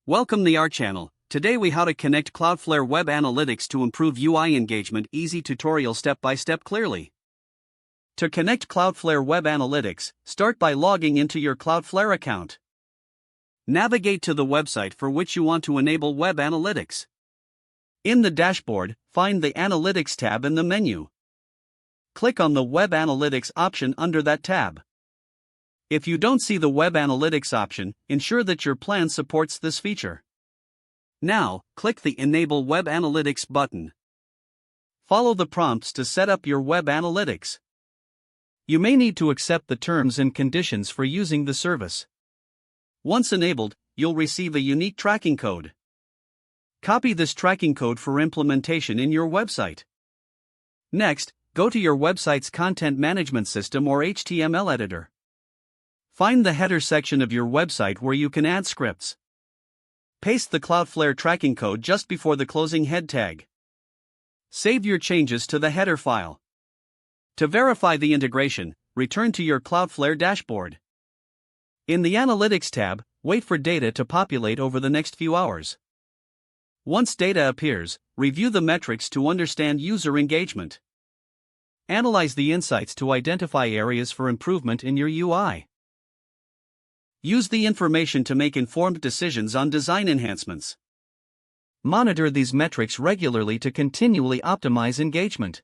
Welcome to our channel. Today we how to connect Cloudflare Web Analytics to improve UI engagement. Easy tutorial step by step clearly. To connect Cloudflare Web Analytics, start by logging into your Cloudflare account. Navigate to the website for which you want to enable Web Analytics. In the dashboard, find the Analytics tab in the menu. Click on the Web Analytics option under that tab. If you don't see the Web Analytics option, ensure that your plan supports this feature. Now, click the Enable Web Analytics button. Follow the prompts to set up your Web Analytics. You may need to accept the terms and conditions for using the service. Once enabled, you'll receive a unique tracking code. Copy this tracking code for implementation in your website. Next, go to your website's content management system or HTML editor. Find the header section of your website where you can add scripts. Paste the Cloudflare tracking code just before the closing head tag. Save your changes to the header file. To verify the integration, return to your Cloudflare dashboard. In the Analytics tab, wait for data to populate over the next few hours. Once data appears, review the metrics to understand user engagement. Analyze the insights to identify areas for improvement in your UI. Use the information to make informed decisions on design enhancements. Monitor these metrics regularly to continually optimize engagement.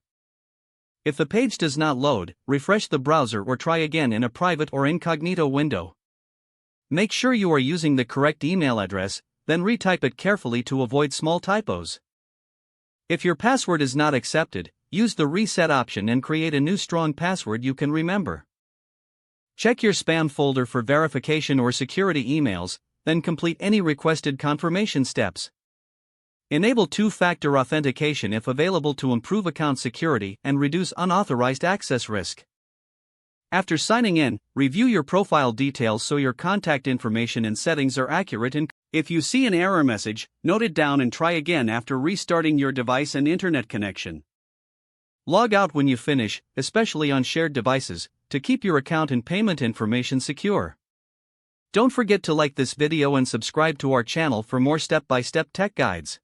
If the page does not load, refresh the browser or try again in a private or incognito window. Make sure you are using the correct email address, then retype it carefully to avoid small typos. If your password is not accepted, use the reset option and create a new strong password you can remember. Check your spam folder for verification or security emails, then complete any requested confirmation steps. Enable two-factor authentication if available to improve account security and reduce unauthorized access risk. After signing in, review your profile details so your contact information and settings are accurate. If you see an error message, note it down and try again after restarting your device and internet connection. Log out when you finish, especially on shared devices, to keep your account and payment information secure. Don't forget to like this video and subscribe to our channel for more step-by-step tech guides.